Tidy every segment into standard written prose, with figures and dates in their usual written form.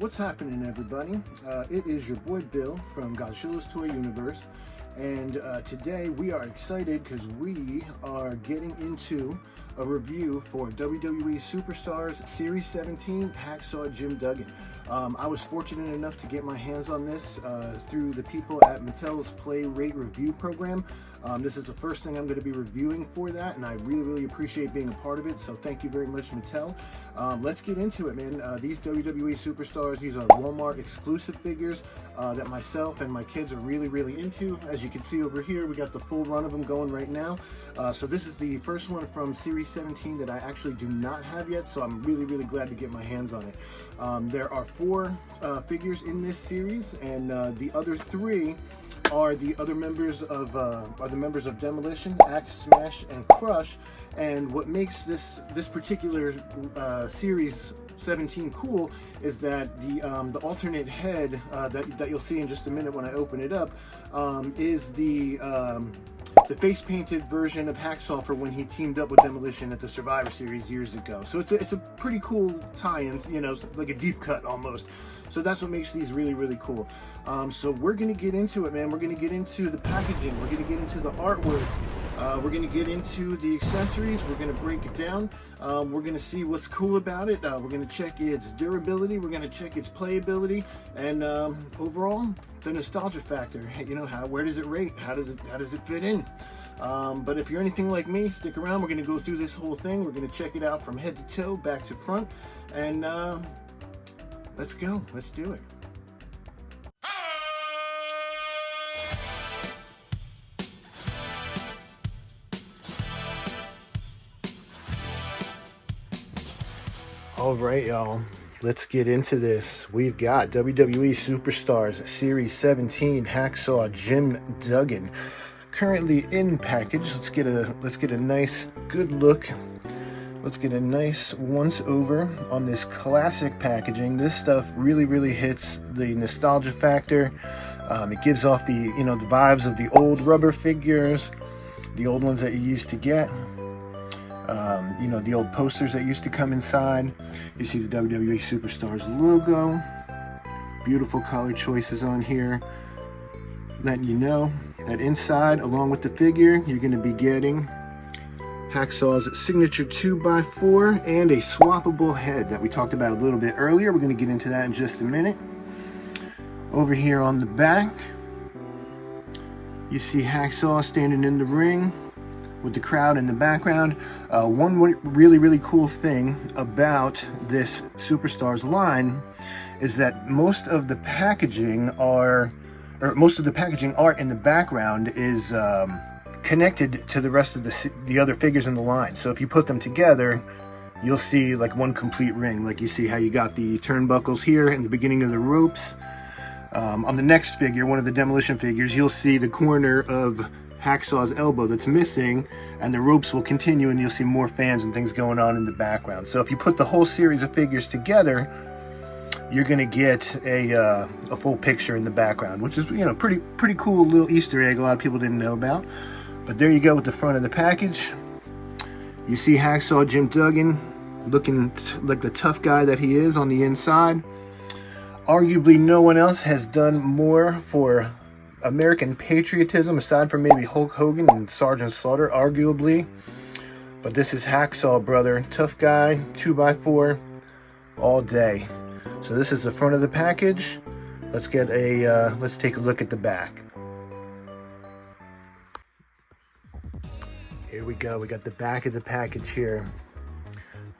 What's happening, everybody? It is your boy Bill from Godzilla's Toy Universe, and today we are excited because we are getting into a review for WWE Superstars Series 17 Hacksaw Jim Duggan. I was fortunate enough to get my hands on this through the people at Mattel's Play Rate Review program. This is the first thing I'm going to be reviewing for that, and I really appreciate being a part of it, so thank you very much, Mattel. Let's get into it, man. These WWE Superstars, these are Walmart exclusive figures that myself and my kids are really into. As you can see over here, we got the full run of them going right now. So this is the first one from Series 17 that I actually do not have yet, so I'm really glad to get my hands on it. There are 4 figures in this series, and the other 3 are the other members of Demolition, Axe, Smash, and Crush. And what makes this particular series 17 cool is that the alternate head that you'll see in just a minute when I open it up is the face painted version of Hacksaw for when he teamed up with Demolition at the Survivor Series years ago. So it's a pretty cool tie-in, you know, like a deep cut almost. So that's what makes these really cool. So we're gonna get into it, man. We're gonna get into the packaging. We're gonna get into the artwork. We're gonna get into the accessories. We're gonna break it down. We're gonna see what's cool about it. We're gonna check its durability. We're gonna check its playability, and overall, the nostalgia factor. You know, where does it rate? How does it fit in? But if you're anything like me, stick around. We're gonna go through this whole thing. We're gonna check it out from head to toe, back to front, and let's go. Let's do it. All right, y'all. Let's get into this. We've got WWE Superstars Series 17 Hacksaw Jim Duggan currently in package. Let's get a nice good look. Let's get a nice once over on this classic packaging. This stuff really hits the nostalgia factor. It gives off the the vibes of the old rubber figures, the old ones that you used to get. The old posters that used to come inside. You see the WWE Superstars logo. Beautiful color choices on here, letting you know that inside, along with the figure, you're going to be getting Hacksaw's signature 2x4 and a swappable head that we talked about a little bit earlier. We're going to get into that in just a minute. Over here on the back, you see Hacksaw standing in the ring with the crowd in the background. One really cool thing about this Superstars line is that most of the packaging art in the background is connected to the rest of the other figures in the line. So if you put them together, you'll see like one complete ring. Like you see how you got the turnbuckles here in the beginning of the ropes. On the next figure, one of the Demolition figures, you'll see the corner of Hacksaw's elbow that's missing, and the ropes will continue, and you'll see more fans and things going on in the background. So if you put the whole series of figures together, you're gonna get a full picture in the background, which is pretty cool little Easter egg a lot of people didn't know about. But there you go with the front of the package. You see Hacksaw Jim Duggan looking like the tough guy that he is on the inside. Arguably no one else has done more for American patriotism aside from maybe Hulk Hogan and Sergeant Slaughter, arguably. But this is Hacksaw, brother. Tough guy, 2x4 all day. So this is the front of the package. Let's take a look at the back. Here we go. We got the back of the package here.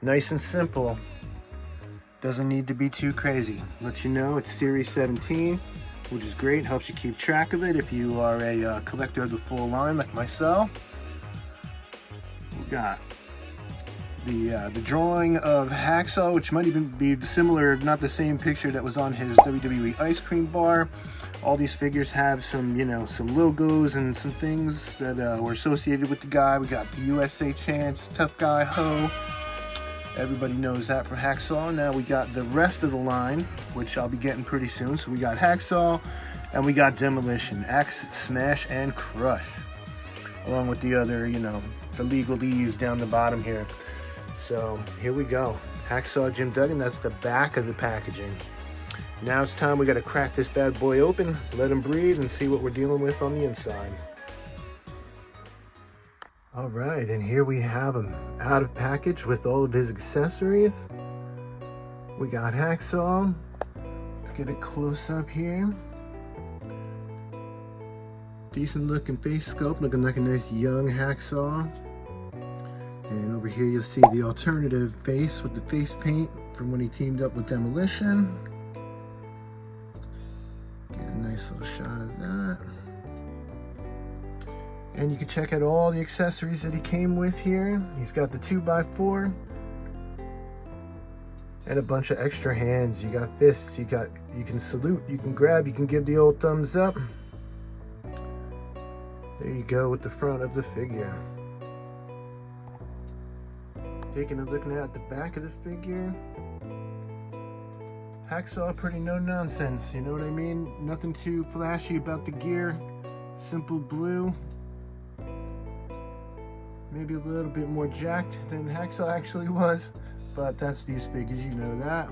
Nice and simple. Doesn't need to be too crazy. Let you know it's Series 17, which is great. Helps you keep track of it if you are a collector of the full line like myself. We got the drawing of Hacksaw, which might even be similar, if not the same picture that was on his WWE ice cream bar. All these figures have some logos and some things that were associated with the guy. We got the USA Chance, Tough Guy Ho. Everybody knows that for Hacksaw. Now we got the rest of the line, which I'll be getting pretty soon. So we got Hacksaw, and we got Demolition, Axe, Smash, and Crush, along with the other, the legalese down the bottom here. So here we go. Hacksaw Jim Duggan, that's the back of the packaging. Now it's time, we gotta crack this bad boy open, let him breathe, and see what we're dealing with on the inside. All right, and here we have him out of package with all of his accessories. We got Hacksaw. Let's get a close up here. Decent looking face sculpt, looking like a nice young Hacksaw. And over here you'll see the alternative face with the face paint from when he teamed up with Demolition. Get a nice little shot of that. And you can check out all the accessories that he came with here. He's got the 2x4 and a bunch of extra hands. You got fists, you can salute, you can grab, you can give the old thumbs up. There you go with the front of the figure. Taking a look now at the back of the figure. Hacksaw, pretty no nonsense, you know what I mean? Nothing too flashy about the gear. Simple blue. Maybe a little bit more jacked than Hacksaw actually was, but that's these figures, you know that.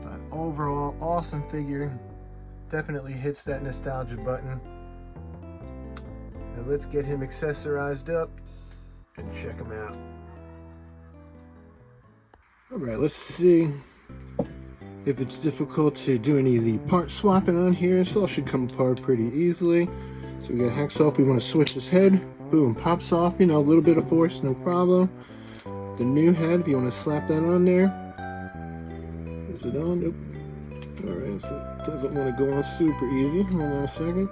But overall, awesome figure. Definitely hits that nostalgia button. Now let's get him accessorized up and check him out. All right, let's see if it's difficult to do any of the part swapping on here. This all should come apart pretty easily. So we got Hacksaw. If we want to switch his head, boom, pops off, you know, a little bit of force, no problem. The new head, if you want to slap that on there. Is it on? Nope. All right, so it doesn't want to go on super easy. Hold on a second.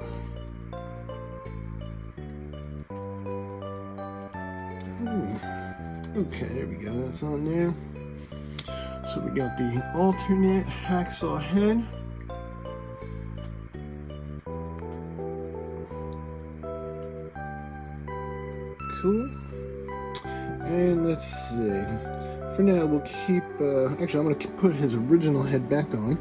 Okay, there we go, that's on there. So we got the alternate Hacksaw head. Cool. And let's see. For now, we'll keep, actually, I'm going to put his original head back on.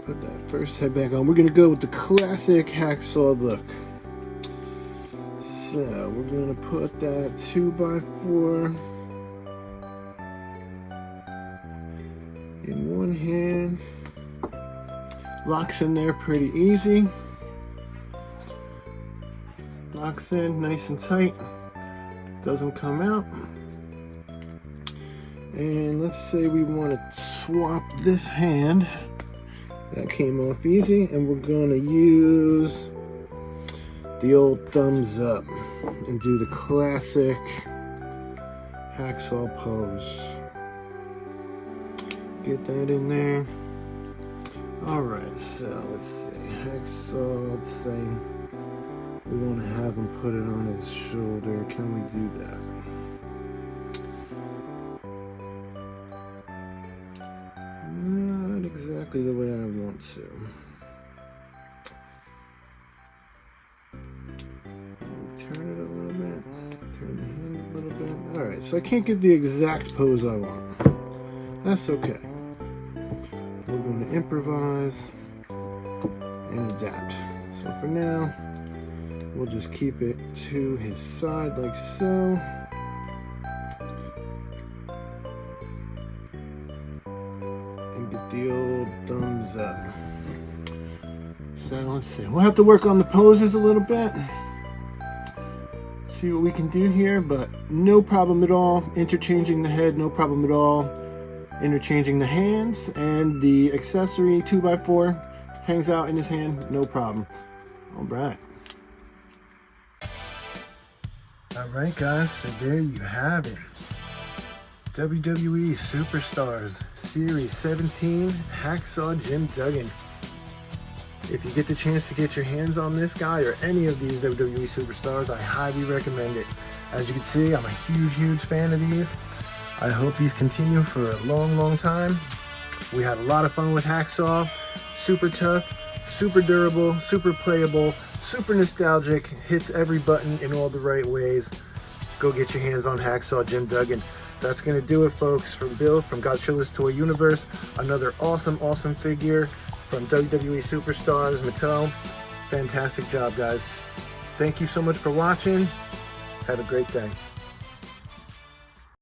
Put that first head back on. We're going to go with the classic Hacksaw look. So, we're going to put that 2x4 in one hand. Locks in there pretty easy. Locks in nice and tight. Doesn't come out. And let's say we want to swap this hand. That came off easy. And we're going to use the old thumbs up and do the classic Hacksaw pose. Get that in there. Alright, so let's see. Hacksaw, let's say we want to have him put it on his shoulder. Can we do that? Not exactly the way I want to. Turn it a little bit. Turn the hand a little bit. Alright, so I can't get the exact pose I want. That's okay. We're going to improvise and adapt. So for now, we'll just keep it to his side like so. And get the old thumbs up. So let's see. We'll have to work on the poses a little bit. See what we can do here, but no problem at all. Interchanging the head, no problem at all. Interchanging the hands, and the accessory 2x4 hangs out in his hand, no problem. All right. Alright guys, so there you have it. WWE Superstars Series 17 Hacksaw Jim Duggan. If you get the chance to get your hands on this guy or any of these WWE Superstars, I highly recommend it. As you can see, I'm a huge fan of these. I hope these continue for a long time. We had a lot of fun with Hacksaw. Super tough, super durable, super playable, super nostalgic, hits every button in all the right ways. Go get your hands on Hacksaw Jim Duggan. That's gonna do it, folks. From Bill from Godzilla's Toy Universe, another awesome figure from WWE Superstars, Mattel. Fantastic job, guys. Thank you so much for watching. Have a great day.